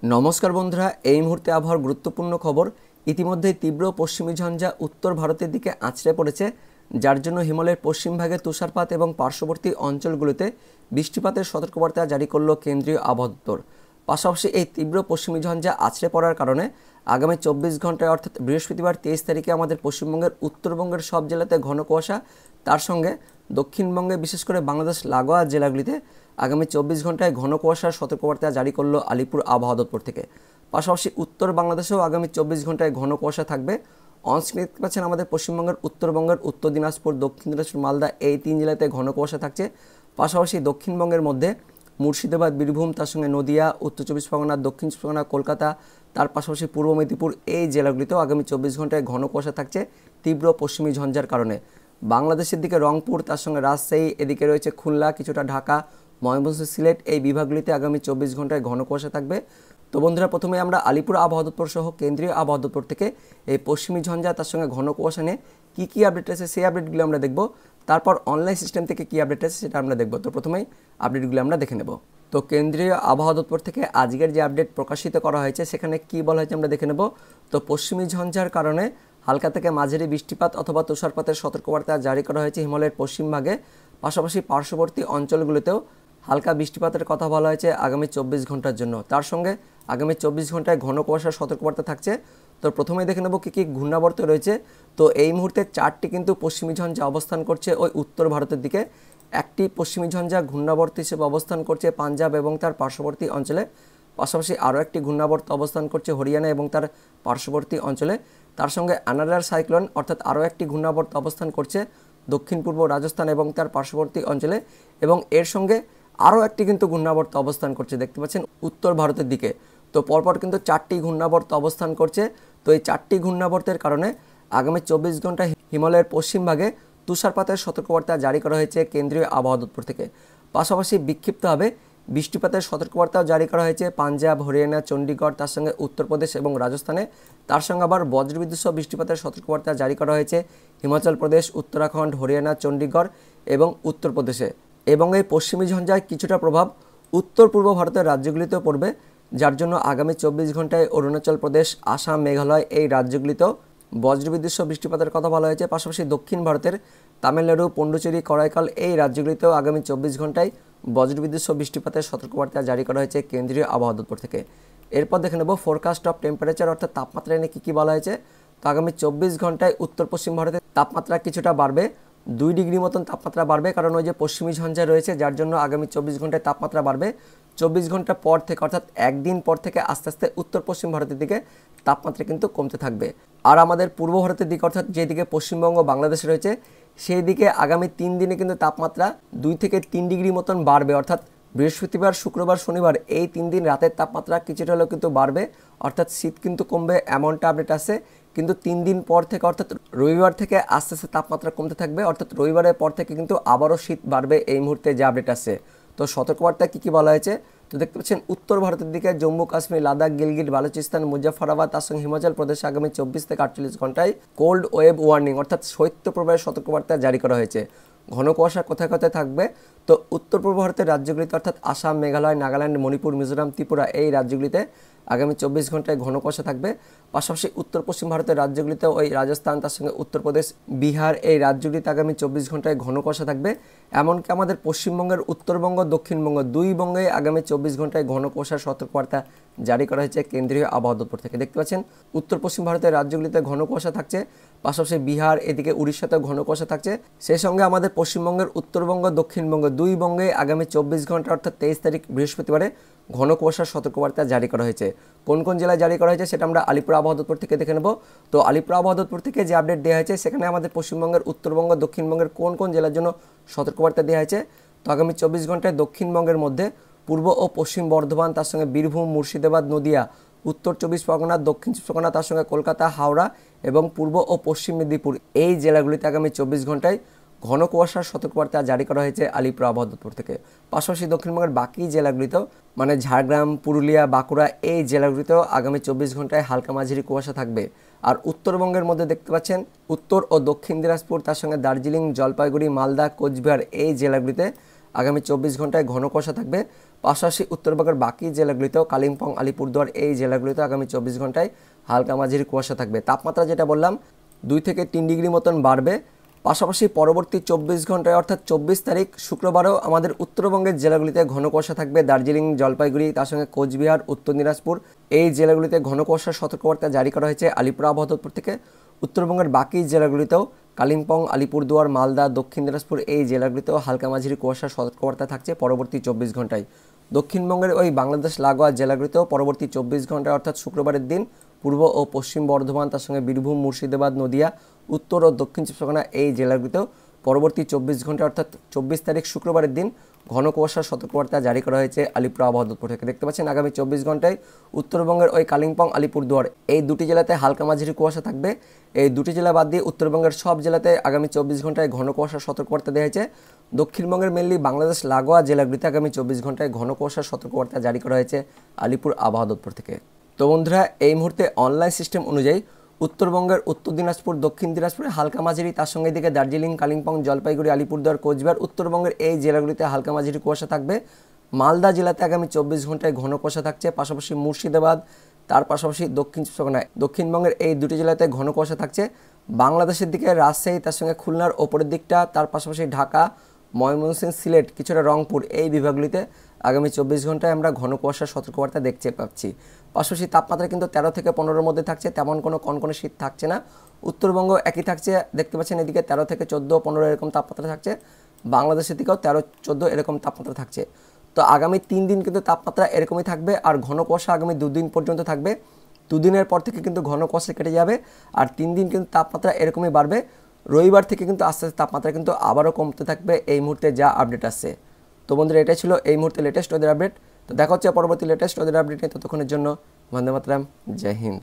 নমস্কার বন্ধুরা, এই মুহূর্তে আবহাওয়ার গুরুত্বপূর্ণ খবর। ইতিমধ্যেই তীব্র পশ্চিমী ঝঞ্ঝা উত্তর ভারতের দিকে আছড়ে পড়েছে, যার জন্য হিমালয়ের পশ্চিমভাগে তুষারপাত এবং পার্শ্ববর্তী অঞ্চলগুলোতে বৃষ্টিপাতের সতর্কবার্তা জারি করল কেন্দ্রীয় আবহাওয়া দপ্তর। পাশাপাশি এই তীব্র পশ্চিমী ঝঞ্ঝা আছড়ে পড়ার কারণে আগামী 24 ঘন্টায় অর্থাৎ বৃহস্পতিবার 23 তারিখে আমাদের পশ্চিমবঙ্গের উত্তরবঙ্গের সব জেলাতে ঘন কুয়াশা, তার সঙ্গে দক্ষিণবঙ্গে বিশেষ করে বাংলাদেশ লাগোয়া জেলাগুলিতে আগামী 24 ঘন্টায় ঘন কুয়াশার সতর্কবার্তা জারি করলো আলিপুর আবহাওয়া দপ্তর থেকে। পাশাপাশি উত্তর বাংলাদেশেও আগামী 24 ঘন্টায় ঘন কুয়াশা থাকবে। অনস্ক্রিনে দেখতে পাচ্ছেন আমাদের পশ্চিমবঙ্গের উত্তরবঙ্গের উত্তর দিনাজপুর, দক্ষিণ দিনাজপুর, মালদা এই 3 জেলাতে ঘন কুয়াশা থাকছে। পাশাপাশি দক্ষিণবঙ্গের মধ্যে মুর্শিদাবাদ, বীরভূম, তার সঙ্গে নদিয়া, উত্তর 24 পরগনা, দক্ষিণ 24 পরগনা, কলকাতা, তার পাশাপাশি পূর্ব মেদিনীপুর এই জেলাগুলিতেও আগামী 24 ঘন্টায় ঘন কুয়াশা থাকছে তীব্র পশ্চিমী ঝঞ্ঝার কারণে। বাংলাদেশের দিকে রংপুর, তার সঙ্গে রাজশাহী, এদিকে রয়েছে খুলনা, কিছুটা ঢাকা, ময়মনসিংহ, সিলেট এই বিভাগগুলিতে আগামী 24 ঘন্টায় ঘন কুয়াশা থাকবে। তো বন্ধুরা, প্রথমে আমরা আলিপুর আবহাওয়া দপ্তর সহ কেন্দ্রীয় আবহাওয়া দপ্তর থেকে এই পশ্চিমী ঝঞ্ঝা তার সঙ্গে ঘন কুয়াশা নিয়ে কী আপডেট আছে সেই আপডেটগুলো আমরা দেখব। তারপর অনলাইন সিস্টেম থেকে কী আপডেট আছে সেটা আমরা দেখব। তো প্রথমেই আপডেটগুলো আমরা দেখে নেব। তো কেন্দ্রীয় আবহাওয়া দপ্তর থেকে আজকের যে আপডেট প্রকাশিত করা হয়েছে সেখানে কী বলা হয়েছে আমরা দেখে নেব। তো পশ্চিমী ঝঞ্ঝার কারণে হালকা থেকে মাঝারি বৃষ্টিপাত অথবা তুষারপাতের সতর্কবার্তা জারি করা হয়েছে হিমালয়ের পশ্চিমভাগে। পাশাপাশি পার্শ্ববর্তী অঞ্চলগুলোতেও হালকা বৃষ্টিপাতের কথা বলা হয়েছে আগামী 24 ঘন্টার জন্য। তার সঙ্গে আগামী 24 ঘন্টায় ঘন কুয়াশার সতর্কবার্তা থাকছে। তো প্রথমেই দেখে নেব কী কী ঘূর্ণাবর্ত রয়েছে। তো এই মুহূর্তে 4টি কিন্তু পশ্চিমী ঝঞ্ঝা অবস্থান করছে ওই উত্তর ভারতের দিকে। একটি পশ্চিমী ঝঞ্ঝা ঘূর্ণাবর্ত হিসেবে অবস্থান করছে পাঞ্জাব এবং তার পার্শ্ববর্তী অঞ্চলে। পাশাপাশি আরও একটি ঘূর্ণাবর্ত অবস্থান করছে হরিয়ানা এবং তার পার্শ্ববর্তী অঞ্চলে। তার সঙ্গে অ্যানাডার সাইক্লোন অর্থাৎ আরও একটি ঘূর্ণাবর্ত অবস্থান করছে দক্ষিণ পূর্ব রাজস্থান এবং তার পার্শ্ববর্তী অঞ্চলে। এবং এর সঙ্গে আরও একটি কিন্তু ঘূর্ণাবর্ত অবস্থান করছে দেখতে পাচ্ছেন উত্তর ভারতের দিকে। তো পরপর কিন্তু 4টি ঘূর্ণাবর্ত অবস্থান করছে। তো এই 4টি ঘূর্ণাবর্তের কারণে আগামী 24 ঘন্টায় হিমালয়ের পশ্চিমভাগে তুষারপাতের সতর্কবার্তা জারি করা হয়েছে কেন্দ্রীয় আবহাওয়া দপ্তর থেকে। পাশাপাশি বিক্ষিপ্তভাবে বৃষ্টিপাতের সতর্কবার্তাও জারি করা হয়েছে পাঞ্জাব, হরিয়ানা, চণ্ডীগড়, তার সঙ্গে উত্তরপ্রদেশ এবং রাজস্থানে। তার সঙ্গে আবার বজ্রবিদ্যুৎ সহ বৃষ্টিপাতের সতর্কবার্তা জারি করা হয়েছে হিমাচল প্রদেশ, উত্তরাখণ্ড, হরিয়ানা, চণ্ডীগড় এবং উত্তরপ্রদেশে। এবং এই পশ্চিমী ঝঞ্ঝার কিছুটা প্রভাব উত্তর পূর্ব ভারতের রাজ্যগুলিতেও পড়বে, যার জন্য আগামী 24 ঘন্টায় অরুণাচল প্রদেশ, আসাম, মেঘালয় এই রাজ্যগুলিতেও বজ্রবিদ্যুৎ সহ বৃষ্টিপাতের কথা বলা হয়েছে। পাশাপাশি দক্ষিণ ভারতের তামিলনাড়ু, পন্ডুচেরি, করাইকাল এই রাজ্যগুলিতেও আগামী 24 ঘন্টায় বজ্রবিদ্যুৎ সহ বৃষ্টিপাতের সতর্কবার্তা জারি করা হয়েছে কেন্দ্রীয় আবহাওয়া দপ্তর থেকে। এরপর দেখে নেব ফোরকাস্ট অফ টেম্পারেচার অর্থাৎ তাপমাত্রা নিয়ে কী বলা হয়েছে। তো আগামী 24 ঘন্টায় উত্তর পশ্চিম ভারতে তাপমাত্রা কিছুটা বাড়বে, 2 ডিগ্রি মতন তাপমাত্রা বাড়বে, কারণ ওই যে পশ্চিমী ঝঞ্ঝা রয়েছে যার জন্য আগামী 24 ঘন্টায় তাপমাত্রা বাড়বে। 24 ঘন্টা পর থেকে অর্থাৎ একদিন পর থেকে আস্তে আস্তে উত্তর পশ্চিম ভারতের দিকে তাপমাত্রা কিন্তু কমতে থাকবে। আর আমাদের পূর্ব ভারতের দিকে অর্থাৎ যেদিকে পশ্চিমবঙ্গ, বাংলাদেশ রয়েছে সেই দিকে আগামী 3 দিনে কিন্তু তাপমাত্রা 2 থেকে 3 ডিগ্রি মতন বাড়বে। অর্থাৎ বৃহস্পতিবার, শুক্রবার, শনিবার এই 3 দিন রাতের তাপমাত্রা কিছুটা হলেও কিন্তু বাড়বে, অর্থাৎ শীত কিন্তু কমবে এমনটা আপডেট আছে। কিন্তু 3 দিন পর থেকে অর্থাৎ রবিবার থেকে আস্তে আস্তে তাপমাত্রা কমতে থাকবে, অর্থাৎ রবিবারের পর থেকে কিন্তু আবারও শীত বাড়বে এই মুহূর্তে যে আপডেট আছে। তো সতর্কবার্তা কী বলা হয়েছে তো দেখতে পাচ্ছেন উত্তর ভারতের দিকে জম্মু কাশ্মীর, লাদাখ, গিলগিট, বালুচিস্তান, মুজাফফরাবাদ, তার সঙ্গে হিমাচল প্রদেশে আগামী 24 থেকে 48 ঘন্টায় কোল্ড ওয়েভ ওয়ার্নিং অর্থাৎ শৈত্যপ্রবাহের সতর্কবার্তা জারি করা হয়েছে। ঘন কুয়াশা কোথায় কোথায় থাকবে তো উত্তর পূর্ব ভারতের রাজ্যগুলিতে অর্থাৎ আসাম, মেঘালয়, নাগাল্যান্ড, মণিপুর, মিজোরাম, ত্রিপুরা এই রাজ্যগুলিতে আগামী 24 ঘন্টায় ঘন কুয়াশা থাকবে। পাশাপাশি উত্তর পশ্চিম ভারতের রাজ্যগুলিতেও ওই রাজস্থান, তার সঙ্গে উত্তরপ্রদেশ, বিহার এই রাজ্যগুলিতে আগামী 24 ঘন্টায় ঘন কুয়াশা থাকবে। এমনকি আমাদের পশ্চিমবঙ্গের উত্তরবঙ্গ, দক্ষিণবঙ্গ দুই বঙ্গে আগামী 24 ঘন্টায় ঘন কুয়াশার সতর্কবার্তা জারি করা হয়েছে কেন্দ্রীয় আবহাওয়া দপ্তর থেকে। দেখতে পাচ্ছেন উত্তর পশ্চিম ভারতের রাজ্যগুলিতে ঘন কুয়াশা থাকছে, পাশাপাশি বিহার, এদিকে উড়িষ্যাতেও ঘন কুয়াশা থাকছে। সেই সঙ্গে আমাদের পশ্চিমবঙ্গের উত্তরবঙ্গ, দক্ষিণবঙ্গ দুই বঙ্গে আগামী 24 ঘন্টা অর্থাৎ 23 তারিখ বৃহস্পতিবারে ঘন কুয়াশার সতর্কবার্তা জারি করা হয়েছে। কোন কোন জেলায় জারি করা হয়েছে সেটা আমরা আলিপুর আবহাওয়া দপ্তর থেকে দেখে নেব। তো আলিপুর আবহাওয়া দপ্তর থেকে যে আপডেট দেওয়া হয়েছে সেখানে আমাদের পশ্চিমবঙ্গের উত্তরবঙ্গ, দক্ষিণবঙ্গের কোন কোন জেলার জন্য সতর্কবার্তা দেওয়া হয়েছে। তো আগামী 24 ঘন্টায় দক্ষিণবঙ্গের মধ্যে পূর্ব ও পশ্চিম বর্ধমান, তার সঙ্গে বীরভূম, মুর্শিদাবাদ, নদিয়া, উত্তর 24 পরগনা, দক্ষিণ 24 পরগনা, তার সঙ্গে কলকাতা, হাওড়া এবং পূর্ব ও পশ্চিম মেদিনীপুর এই জেলাগুলিতে আগামী 24 ঘন্টায় ঘন কুয়াশার সতর্কবার্তা জারি করা হয়েছে আলিপুর আবহাওয়া দপ্তর থেকে। পাশাপাশি দক্ষিণবঙ্গের বাকি জেলাগুলিতেও মানে ঝাড়গ্রাম, পুরুলিয়া, বাঁকুড়া এই জেলাগুলিতেও আগামী 24 ঘন্টায় হালকা মাঝারি কুয়াশা থাকবে। আর উত্তরবঙ্গের মধ্যে দেখতে পাচ্ছেন উত্তর ও দক্ষিণ দিনাজপুর, তার সঙ্গে দার্জিলিং, জলপাইগুড়ি, মালদা, কোচবিহার এই জেলাগুলিতে আগামী 24 ঘন্টায় ঘন কুয়াশা থাকবে। পাশাপাশি উত্তরবঙ্গের বাকি জেলাগুলিতেও কালিম্পং, আলিপুরদুয়ার এই জেলাগুলিতে আগামী 24 ঘন্টায় হালকা মাঝারি কুয়াশা থাকবে। তাপমাত্রা যেটা বললাম 2 থেকে 3 ডিগ্রি মতন বাড়বে। পাশাপাশি পরবর্তী 24 ঘন্টায় অর্থাৎ 24 তারিখ শুক্রবারও আমাদের উত্তরবঙ্গের জেলাগুলিতে ঘন কুয়াশা থাকবে। দার্জিলিং, জলপাইগুড়ি, তার সঙ্গে কোচবিহার, উত্তর দিনাজপুর এই জেলাগুলিতে ঘন কুয়াশার সতর্কবার্তা জারি করা হয়েছে আলিপুর আবহাওয়া দপ্তর থেকে। উত্তরবঙ্গের বাকি জেলাগুলিতেও কালিম্পং, আলিপুরদুয়ার, মালদা, দক্ষিণ দিনাজপুর এই জেলাগুলিতেও হালকা মাঝারি কুয়াশার সতর্কবার্তা থাকছে পরবর্তী 24 ঘন্টায়। দক্ষিণবঙ্গের ওই বাংলাদেশ লাগোয়া জেলাগুলিতেও পরবর্তী 24 ঘন্টায় অর্থাৎ শুক্রবারের দিন পূর্ব ও পশ্চিম বর্ধমান, তার সঙ্গে বীরভূম, মুর্শিদাবাদ, নদিয়া, উত্তর ও দক্ষিণ চব্বিশ পরগনা এই জেলাগুলিতেও পরবর্তী 24 ঘন্টা অর্থাৎ 24 তারিখ শুক্রবারের দিন ঘন কুয়াশার সতর্কবার্তা জারি করা হয়েছে আলিপুর আবহাওয়া দপ্তর থেকে। দেখতে পাচ্ছেন আগামী 24 ঘন্টায় উত্তরবঙ্গের ওই কালিম্পং, আলিপুরদুয়ার এই দুটি জেলাতে হালকা মাঝারি কুয়াশা থাকবে। এই দুটি জেলা বাদ দিয়ে উত্তরবঙ্গের সব জেলাতে আগামী 24 ঘন্টায় ঘন কুয়াশার সতর্কবার্তা দেওয়া হয়েছে। দক্ষিণবঙ্গের মেনলি বাংলাদেশ লাগোয়া জেলাগুলিতে আগামী 24 ঘন্টায় ঘন কুয়াশার সতর্কবার্তা জারি করা হয়েছে আলিপুর আবহাওয়া দপ্তর থেকে। তো বন্ধুরা, এই মুহূর্তে অনলাইন সিস্টেম অনুযায়ী উত্তরবঙ্গের উত্তর দিনাজপুর, দক্ষিণ দিনাজপুরে হালকা মাঝারি, তার সঙ্গে এদিকে দার্জিলিং, কালিম্পং, জলপাইগুড়ি, আলিপুরদুয়ার, কোচবিহার উত্তরবঙ্গের এই জেলাগুলিতে হালকা মাঝারি কুয়াশা থাকবে। মালদা জেলাতে আগামী 24 ঘন্টায় ঘন কুয়াশা থাকছে। পাশাপাশি মুর্শিদাবাদ, তার পাশাপাশি দক্ষিণ চব্বিশ পরগনায় দক্ষিণবঙ্গের এই দুটি জেলাতে ঘন কুয়াশা থাকছে। বাংলাদেশের দিকে রাজশাহী, তার সঙ্গে খুলনার ওপরের দিকটা, তার পাশাপাশি ঢাকা, ময়মনসিংহ, সিলেট, কিছুটা রংপুর এই বিভাগগুলিতে আগামী 24 ঘন্টায় আমরা ঘন কুয়াশার সতর্কবার্তা দেখতে পাচ্ছি। পাশাপাশি তাপমাত্রা কিন্তু 13 থেকে 15-এর মধ্যে থাকছে, তেমন কোনো কনকনে শীত থাকছে না। উত্তরবঙ্গ একই থাকছে, দেখতে পাচ্ছেন এদিকে 13 থেকে 14, 15 এরকম তাপমাত্রা থাকছে। বাংলাদেশের দিকেও 13, 14 এরকম তাপমাত্রা থাকছে। তো আগামী 3 দিন কিন্তু তাপমাত্রা এরকমই থাকবে, আর ঘন কুয়াশা আগামী 2 দিন পর্যন্ত থাকবে। 2 দিনের পর থেকে কিন্তু ঘন কুয়াশা কেটে যাবে, আর 3 দিন কিন্তু তাপমাত্রা এরকমই বাড়বে। রবিবার থেকে কিন্তু আস্তে আস্তে তাপমাত্রা কিন্তু আবারও কমতে থাকবে এই মুহূর্তে যা আপডেট আসছে। তো বন্ধুরা, এটাই ছিল এই মুহূর্তে লেটেস্ট ওয়েদার আপডেট। তো দেখা হচ্ছে পরবর্তী লেটেস্ট ওয়েদার আপডেট নিয়ে। ততক্ষণের জন্য বন্দে মাতরম, জয় হিন্দ।